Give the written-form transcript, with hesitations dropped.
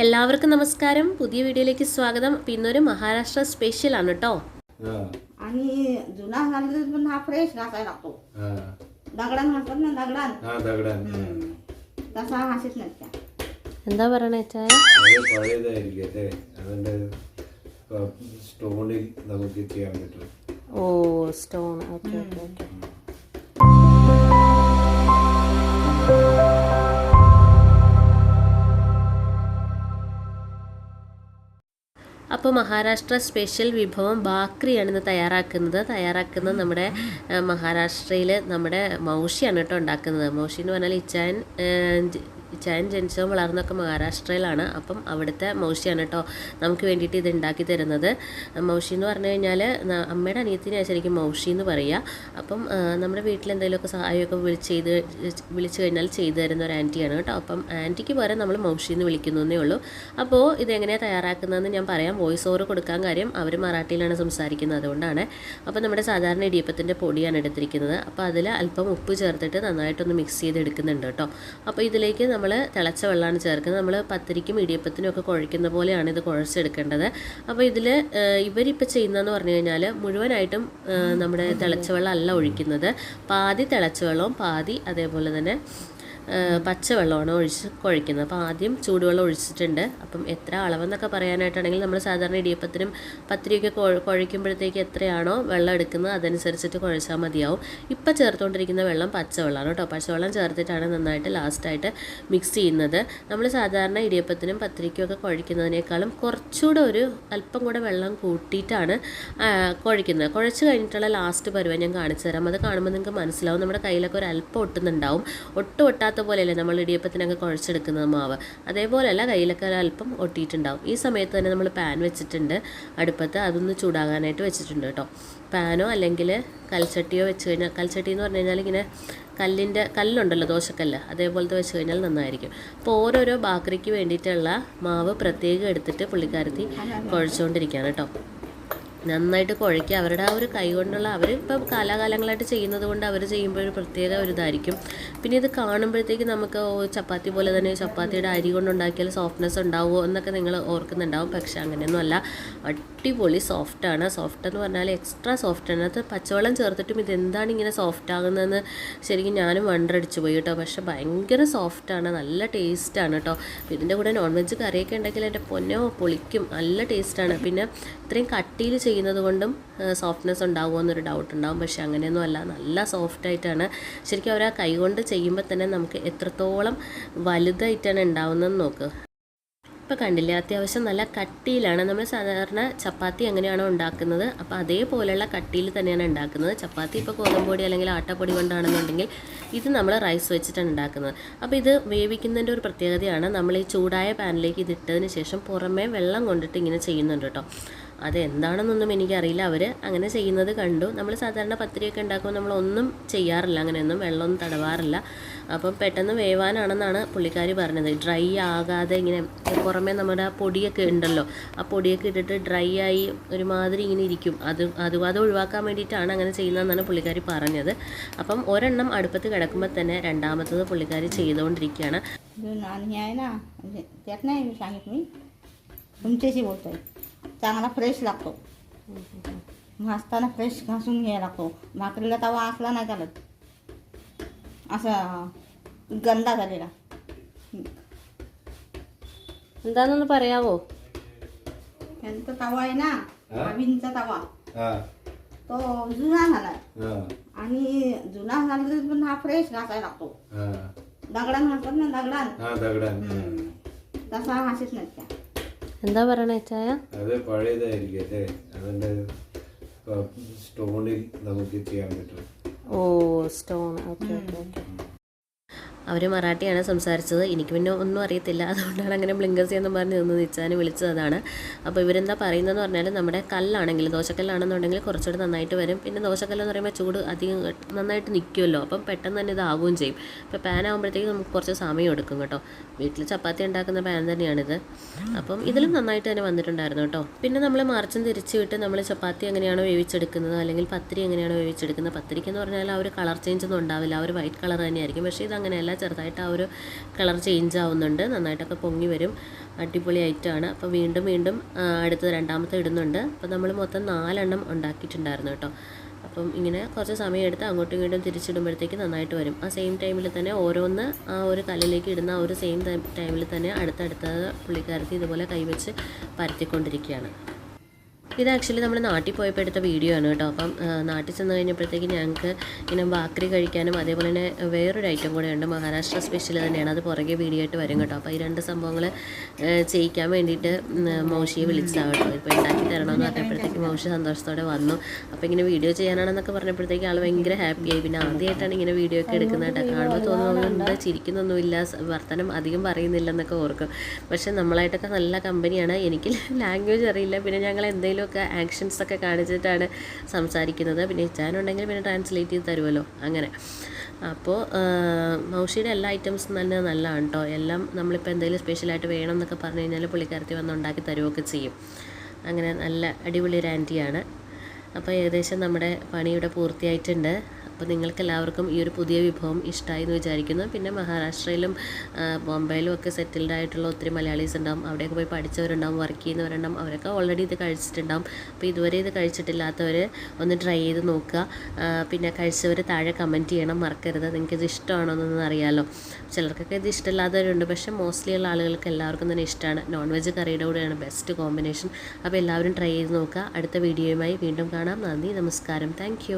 എല്ലാവർക്കും നമസ്കാരം. പുതിയ വീഡിയോയിലേക്ക് സ്വാഗതം. ഇന്നൊരു മഹാരാഷ്ട്ര സ്പെഷ്യൽ ആണ് കേട്ടോ. आणि जुना घालून पण हा फ्रेश घासायला लागतो. दगडान म्हणतात ना, दगडान तसा घासीत नाही त्या. എന്താ പറയണേ ചായ? സ്റ്റോണിൽ നമുക്ക് ചെയ്യാൻ പറ്റും. ഓ, സ്റ്റോൺ. Okay okay okay. അപ്പോൾ മഹാരാഷ്ട്ര സ്പെഷ്യൽ വിഭവം ബാക്രിയാണ് ഇന്ന് തയ്യാറാക്കുന്നത് നമ്മുടെ മഹാരാഷ്ട്രയിൽ നമ്മുടെ മൗഷിയാണ് കേട്ടോ ഉണ്ടാക്കുന്നത്. മൗഷി എന്ന് പറഞ്ഞാൽ ഇച്ചായൻ ജനിച്ചതും വളർന്നൊക്കെ മഹാരാഷ്ട്രയിലാണ്. അപ്പം അവിടുത്തെ മൗഷിയാണ് കേട്ടോ നമുക്ക് വേണ്ടിയിട്ട് ഇത് ഉണ്ടാക്കി തരുന്നത്. മൗഷി എന്ന് പറഞ്ഞു കഴിഞ്ഞാൽ അമ്മയുടെ അനിയത്തിനെയാണ് ശരിക്കും മൗഷി എന്ന് പറയുക. അപ്പം നമ്മുടെ വീട്ടിൽ എന്തെങ്കിലുമൊക്കെ സഹായമൊക്കെ വിളിച്ചു കഴിഞ്ഞാൽ ചെയ്തു തരുന്ന ഒരു ആൻറ്റിയാണ് കേട്ടോ. അപ്പം ആൻറ്റിക്ക് പകരം നമ്മൾ മൗഷി എന്ന് വിളിക്കുന്നതേ ഉള്ളൂ. അപ്പോൾ ഇതെങ്ങനെയാണ് തയ്യാറാക്കുന്നതെന്ന് ഞാൻ പറയാം. വോയിസ് ഓവർ കൊടുക്കാൻ കാര്യം അവർ മറാഠിയിലാണ് സംസാരിക്കുന്നത്, അതുകൊണ്ടാണ്. അപ്പോൾ നമ്മുടെ സാധാരണ ഇടിയപ്പത്തിൻ്റെ പൊടിയാണ് എടുത്തിരിക്കുന്നത്. അപ്പോൾ അതിൽ അല്പം ഉപ്പ് ചേർത്തിട്ട് നന്നായിട്ടൊന്ന് മിക്സ് ചെയ്തെടുക്കുന്നുണ്ട് കേട്ടോ. അപ്പോൾ ഇതിലേക്ക് നമ്മൾ തിളച്ച വെള്ളമാണ് ചേർക്കുന്നത്. നമ്മൾ പത്തിരിക്കും ഇടിയപ്പത്തിനും ഒക്കെ കുഴയ്ക്കുന്ന പോലെയാണ് ഇത് കുഴച്ചെടുക്കേണ്ടത്. അപ്പോൾ ഇതിൽ ഇവരിപ്പോൾ ചെയ്യുന്നതെന്ന് പറഞ്ഞു കഴിഞ്ഞാൽ മുഴുവനായിട്ടും നമ്മുടെ തിളച്ച വെള്ളം അല്ല ഒഴിക്കുന്നത്. പാതി തിളച്ച വെള്ളവും പാതി അതേപോലെ തന്നെ പച്ചവെള്ളമാണ് ഒഴിച്ച് കുഴയ്ക്കുന്നത്. അപ്പോൾ ആദ്യം ചൂടുവെള്ളം ഒഴിച്ചിട്ടുണ്ട്. അപ്പം എത്ര അളവെന്നൊക്കെ പറയാനായിട്ടാണെങ്കിൽ നമ്മൾ സാധാരണ ഇടിയപ്പത്തിനും പത്തിരിയൊക്കെ കുഴയ്ക്കുമ്പോഴത്തേക്ക് എത്രയാണോ വെള്ളം എടുക്കുന്നത് അതനുസരിച്ചിട്ട് കുഴച്ചാൽ മതിയാവും. ഇപ്പം ചേർത്തുകൊണ്ടിരിക്കുന്ന വെള്ളം പച്ചവെള്ളമാണ് കേട്ടോ. പച്ചവെള്ളം ചേർത്തിട്ടാണ് നന്നായിട്ട് ലാസ്റ്റായിട്ട് മിക്സ് ചെയ്യുന്നത്. നമ്മൾ സാധാരണ ഇടിയപ്പത്തിനും പത്തിരിക്കും ഒക്കെ കുഴയ്ക്കുന്നതിനേക്കാളും കുറച്ചുകൂടെ അല്പം കൂടെ വെള്ളം കൂട്ടിയിട്ടാണ് കുഴയ്ക്കുന്നത്. കുഴച്ച് കഴിഞ്ഞിട്ടുള്ള ലാസ്റ്റ് പരുവം ഞാൻ കാണിച്ചു തരാം. അത് കാണുമ്പോൾ നിങ്ങൾക്ക് മനസ്സിലാവും. നമ്മുടെ കയ്യിലൊക്കെ ഒരു അല്പം ഒട്ടുന്നുണ്ടാവും. ഒട്ടാത്ത പോലെയല്ലേ നമ്മൾ ഇടിയപ്പത്തിനൊക്കെ കുഴച്ചെടുക്കുന്നത് മാവ്, അതേപോലെയല്ല കയ്യിലൊക്കെ അല്പം ഒട്ടിയിട്ടുണ്ടാവും. ഈ സമയത്ത് തന്നെ നമ്മൾ പാൻ വെച്ചിട്ടുണ്ട് അടുപ്പത്ത്. അതൊന്ന് ചൂടാകാനായിട്ട് വെച്ചിട്ടുണ്ട് കേട്ടോ. പാനോ അല്ലെങ്കിൽ കൽച്ചട്ടിയോ വെച്ച് കഴിഞ്ഞാൽ, കൽച്ചട്ടി എന്ന് പറഞ്ഞു കഴിഞ്ഞാൽ ഇങ്ങനെ കല്ലുണ്ടല്ലോ, ദോശക്കല്ല്, അതേപോലത്തെ വെച്ച് കഴിഞ്ഞാൽ നന്നായിരിക്കും. അപ്പോൾ ഓരോരോ ബാക്രിക്ക് വേണ്ടിയിട്ടുള്ള മാവ് പ്രത്യേകം എടുത്തിട്ട് പുള്ളിക്കാരത്തി കുഴച്ചുകൊണ്ടിരിക്കുകയാണ് കേട്ടോ. നന്നായിട്ട് കുഴയ്ക്കുക. അവരുടെ ആ ഒരു കൈ കൊണ്ടുള്ള, അവരിപ്പോൾ കാലാകാലങ്ങളായിട്ട് ചെയ്യുന്നത് കൊണ്ട് അവർ ചെയ്യുമ്പോൾ ഒരു പ്രത്യേക ഒരു ഇതായിരിക്കും. പിന്നെ ഇത് കാണുമ്പോഴത്തേക്ക് നമുക്ക് ചപ്പാത്തി പോലെ തന്നെ ചപ്പാത്തിയുടെ അരി കൊണ്ടുണ്ടാക്കിയാൽ സോഫ്റ്റ്നെസ് ഉണ്ടാവുമോ എന്നൊക്കെ നിങ്ങൾ ഓർക്കുന്നുണ്ടാവും. പക്ഷെ അങ്ങനെയൊന്നും അല്ല, അടിപൊളി സോഫ്റ്റാണ്. സോഫ്റ്റ് എന്ന് പറഞ്ഞാൽ എക്സ്ട്രാ സോഫ്റ്റാണ്. അത് പച്ചവെള്ളം ചേർത്തിട്ടും ഇതെന്താണ് ഇങ്ങനെ സോഫ്റ്റ് ആകുന്നതെന്ന് ശരിക്കും ഞാനും വണ്ടടിച്ചു പോയി കേട്ടോ. പക്ഷെ ഭയങ്കര സോഫ്റ്റാണ്, നല്ല ടേസ്റ്റാണ് കേട്ടോ. ഇതിൻ്റെ കൂടെ നോൺ വെജ് കറിയൊക്കെ ഉണ്ടെങ്കിൽ എൻ്റെ പൊന്നോ പൊളിക്കും, നല്ല ടേസ്റ്റാണ്. പിന്നെ ഇത്രയും കട്ടിയിൽ ചെയ്യുന്നത് കൊണ്ടും സോഫ്റ്റ്നെസ് ഉണ്ടാവുമോ എന്നൊരു ഡൗട്ട് ഉണ്ടാവും. പക്ഷെ അങ്ങനെയൊന്നും അല്ല, നല്ല സോഫ്റ്റായിട്ടാണ്. ശരിക്കും അവർ ആ കൈ കൊണ്ട് ചെയ്യുമ്പോൾ തന്നെ നമുക്ക് എത്രത്തോളം വലുതായിട്ടാണ് ഉണ്ടാവുന്നതെന്ന് നോക്ക്. ഇപ്പോൾ കണ്ടില്ലേ, അത്യാവശ്യം നല്ല കട്ടിയിലാണ്. നമ്മൾ സാധാരണ ചപ്പാത്തി എങ്ങനെയാണോ ഉണ്ടാക്കുന്നത് അപ്പോൾ അതേപോലെയുള്ള കട്ടിയിൽ തന്നെയാണ് ഉണ്ടാക്കുന്നത്. ചപ്പാത്തി ഇപ്പോൾ ഗോതമ്പൊടി അല്ലെങ്കിൽ ആട്ടപ്പൊടി കൊണ്ടാണെന്നുണ്ടെങ്കിൽ ഇത് നമ്മൾ റൈസ് വെച്ചിട്ടാണ് ഉണ്ടാക്കുന്നത്. അപ്പോൾ ഇത് വേവിക്കുന്നതിൻ്റെ ഒരു പ്രത്യേകതയാണ്, നമ്മൾ ഈ ചൂടായ പാനിലേക്ക് ഇതിട്ടതിന് ശേഷം പുറമേ വെള്ളം കൊണ്ടിട്ട് ഇങ്ങനെ ചെയ്യുന്നുണ്ട് കേട്ടോ. അതെന്താണെന്നൊന്നും എനിക്കറിയില്ല, അവർ അങ്ങനെ ചെയ്യുന്നത് കണ്ടു. നമ്മൾ സാധാരണ പത്തിരിയൊക്കെ ഉണ്ടാക്കുമ്പോൾ നമ്മളൊന്നും ചെയ്യാറില്ല, അങ്ങനെയൊന്നും വെള്ളമൊന്നും തടവാറില്ല. അപ്പം പെട്ടെന്ന് വേവാനാണെന്നാണ് പുള്ളിക്കാരി പറഞ്ഞത്. ഡ്രൈ ആകാതെ ഇങ്ങനെ പുറമേ നമ്മുടെ പൊടിയൊക്കെ ഉണ്ടല്ലോ, ആ പൊടിയൊക്കെ ഇട്ടിട്ട് ഡ്രൈ ആയി ഒരുമാതിരി ഇങ്ങനെ ഇരിക്കും. അത് ഒഴിവാക്കാൻ വേണ്ടിയിട്ടാണ് അങ്ങനെ ചെയ്യുന്നതെന്നാണ് പുള്ളിക്കാരി പറഞ്ഞത്. അപ്പം ഒരെണ്ണം അടുപ്പത്ത് കിടക്കുമ്പോൾ തന്നെ രണ്ടാമത്തത് പുള്ളിക്കാരി ചെയ്തുകൊണ്ടിരിക്കുകയാണ്. चांगला फ्रेश लागतो. घासताना फ्रेश घासून घ्यायला लागतो. भाकरीला तवा असला नाही चालत, असा गंदा झालेला. എന്താണെന്ന് പറയാവോ? त्यांचा तवा आहे ना, अभिनचा तवा, तो जुना झालाय. आणि जुना झाला पण हा फ्रेश घासायला लागतो. दगडान म्हणतात ना, दगडान तसा घासीत नाही त्या. എന്താ പറയണേ ചായ? അത് പഴയതായിരിക്കും അല്ലേ, അതിൻ്റെ സ്റ്റോണിൽ നമുക്ക് ചെയ്യാൻ പറ്റും. ഓ, സ്റ്റോൺ. Okay okay okay. അവർ മറാഠിയാണ് സംസാരിച്ചത്. എനിക്ക് പിന്നെ ഒന്നും അറിയത്തില്ല, അതുകൊണ്ടാണ് അങ്ങനെ ബ്ലിങ്കസി എന്ന് പറഞ്ഞ് നിന്ന് നിച്ചാന് വിളിച്ചതാണ്. അപ്പോൾ ഇവരെന്താ പറയുന്നതെന്ന് പറഞ്ഞാൽ, നമ്മുടെ കല്ലാണെങ്കിൽ, ദോശക്കല്ലാണെന്നുണ്ടെങ്കിൽ കുറച്ചുകൂടി നന്നായിട്ട് വരും. പിന്നെ ദോശക്കല്ലെന്ന് പറയുമ്പോൾ ചൂട് അധികം നന്നായിട്ട് നിൽക്കുമല്ലോ, അപ്പം പെട്ടെന്ന് തന്നെ ഇതാവുകയും ചെയ്യും. ഇപ്പോൾ പാൻ ആകുമ്പോഴത്തേക്ക് നമുക്ക് കുറച്ച് സമയം എടുക്കും കേട്ടോ. വീട്ടിൽ ചപ്പാത്തി ഉണ്ടാക്കുന്ന പാൻ തന്നെയാണിത്. അപ്പം ഇതിലും നന്നായിട്ട് തന്നെ വന്നിട്ടുണ്ടായിരുന്നു കേട്ടോ. പിന്നെ നമ്മൾ മറിച്ചും തിരിച്ചു വിട്ട് നമ്മൾ ചപ്പാത്തി എങ്ങനെയാണോ വേവിച്ചെടുക്കുന്നത് അല്ലെങ്കിൽ പത്തിരി എങ്ങനെയാണോ വേവിച്ചെടുക്കുന്നത്, പത്തിരിക്കെന്ന് പറഞ്ഞാൽ ആ ഒരു കളർ ചേഞ്ച് ഒന്നും ഉണ്ടാവില്ല, ആ ഒരു വൈറ്റ് കളർ തന്നെയായിരിക്കും. പക്ഷേ ഇതങ്ങനെയല്ല, ചെറുതായിട്ട് ആ ഒരു കളർ ചേഞ്ച് ആവുന്നുണ്ട്, നന്നായിട്ടൊക്കെ പൊങ്ങി വരും. അടിപൊളി ഐറ്റമാണ്. അപ്പോൾ വീണ്ടും വീണ്ടും അടുത്തത് രണ്ടാമത്തെ ഇടുന്നുണ്ട്. അപ്പോൾ നമ്മൾ മൊത്തം 4 ഉണ്ടാക്കിയിട്ടുണ്ടായിരുന്നു കേട്ടോ. അപ്പം ഇങ്ങനെ കുറച്ച് സമയം എടുത്ത് അങ്ങോട്ടും ഇങ്ങോട്ടും തിരിച്ചിടുമ്പോഴത്തേക്ക് നന്നായിട്ട് വരും. ആ സെയിം ടൈമിൽ തന്നെ ഓരോന്ന് ആ ഒരു കല്ലിലേക്ക് ഇടുന്ന ആ ഒരു സെയിം ടൈമിൽ തന്നെ അടുത്തടുത്ത പുള്ളിക്കാരത്തി ഇതുപോലെ കൈവച്ച് പരത്തിക്കൊണ്ടിരിക്കുകയാണ്. ഇത് ആക്ച്വലി നമ്മൾ നാട്ടിൽ പോയപ്പോൾ എടുത്ത വീഡിയോ ആണ് കേട്ടോ. അപ്പം നാട്ടിൽ ചെന്ന് കഴിഞ്ഞപ്പോഴത്തേക്ക് ഞങ്ങൾക്ക് ഇങ്ങനെ ബാക്കറി കഴിക്കാനും അതേപോലെ തന്നെ വേറൊരു ഐറ്റം കൂടെ ഉണ്ട്, മഹാരാഷ്ട്ര സ്പെഷ്യൽ തന്നെയാണ്, അത് പുറകെ വീഡിയോ ആയിട്ട് വരും കേട്ടോ. അപ്പോൾ ഈ 2 സംഭവങ്ങൾ ചെയ്യിക്കാൻ വേണ്ടിയിട്ട് മൗഷിയെ വിളിച്ചതാണ് കേട്ടോ. ഇപ്പോൾ ഉണ്ടാക്കി തരണമെന്ന് പറഞ്ഞപ്പോഴത്തേക്ക് മൗഷി സന്തോഷത്തോടെ വന്നു. അപ്പോൾ ഇങ്ങനെ വീഡിയോ ചെയ്യാനാണെന്നൊക്കെ പറഞ്ഞപ്പോഴത്തേക്ക് ആൾ ഭയങ്കര ഹാപ്പിയായി. പിന്നെ ആദ്യമായിട്ടാണ് ഇങ്ങനെ വീഡിയോ ഒക്കെ എടുക്കുന്നത് കേട്ടോ. കാണുമ്പോൾ തോന്നുന്നുണ്ട് ചിരിക്കുന്നൊന്നുമില്ല, വർത്തമാനം അധികം പറയുന്നില്ലെന്നൊക്കെ ഓർക്കും. പക്ഷെ നമ്മളായിട്ടൊക്കെ നല്ല കമ്പനിയാണ്. എനിക്ക് ലാംഗ്വേജ് അറിയില്ല, പിന്നെ ഞങ്ങൾ എന്തെങ്കിലും ആക്ഷൻസൊക്കെ കാണിച്ചിട്ടാണ് സംസാരിക്കുന്നത്. പിന്നെ ഇച്ചാനുണ്ടെങ്കിൽ പിന്നെ ട്രാൻസ്ലേറ്റ് ചെയ്ത് തരുമല്ലോ അങ്ങനെ. അപ്പോൾ മൗഷിയുടെ എല്ലാ ഐറ്റംസും തന്നെ നല്ലതാണ് കേട്ടോ. എല്ലാം നമ്മളിപ്പോൾ എന്തെങ്കിലും സ്പെഷ്യലായിട്ട് വേണം എന്നൊക്കെ പറഞ്ഞു കഴിഞ്ഞാൽ പുള്ളിക്കാരത്തി വന്ന് ഉണ്ടാക്കി തരുമൊക്കെ ചെയ്യും. അങ്ങനെ നല്ല അടിപൊളി ഒരു ആൻറ്റിയാണ്. അപ്പോൾ ഏകദേശം നമ്മുടെ പണിയുടെ പൂർത്തിയായിട്ടുണ്ട്. അപ്പോൾ നിങ്ങൾക്കെല്ലാവർക്കും ഈ ഒരു പുതിയ വിഭവം ഇഷ്ടമായി എന്ന് വിചാരിക്കുന്നു. പിന്നെ മഹാരാഷ്ട്രയിലും ബോംബെയിലും ഒക്കെ സെറ്റിൽഡ് ആയിട്ടുള്ള ഒത്തിരി മലയാളീസ് ഉണ്ടാവും, അവിടെയൊക്കെ പോയി പഠിച്ചവരുണ്ടാവും, വർക്ക് ചെയ്യുന്നവരുണ്ടാവും, അവരൊക്കെ ഓൾറെഡി ഇത് കഴിച്ചിട്ടുണ്ടാവും. അപ്പോൾ ഇതുവരെ ഇത് കഴിച്ചിട്ടില്ലാത്തവർ ഒന്ന് ട്രൈ ചെയ്ത് നോക്കുക. പിന്നെ കഴിച്ചവർ താഴെ കമൻറ്റ് ചെയ്യണം മറക്കരുത്. നിങ്ങൾക്കിത് ഇഷ്ടമാണോ എന്നൊന്നും അറിയാമല്ലോ. ചിലർക്കൊക്കെ ഇത് ഇഷ്ടമില്ലാത്തവരുണ്ട്, പക്ഷേ മോസ്റ്റ്ലി ഉള്ള ആളുകൾക്ക് എല്ലാവർക്കും തന്നെ ഇഷ്ടമാണ്. നോൺ വെജ് കറിയുടെ കൂടെയാണ് ബെസ്റ്റ് കോമ്പിനേഷൻ. അപ്പോൾ എല്ലാവരും ട്രൈ ചെയ്ത് നോക്കുക. അടുത്ത വീഡിയോയുമായി വീണ്ടും കാണാം. നന്ദി, നമസ്കാരം, താങ്ക്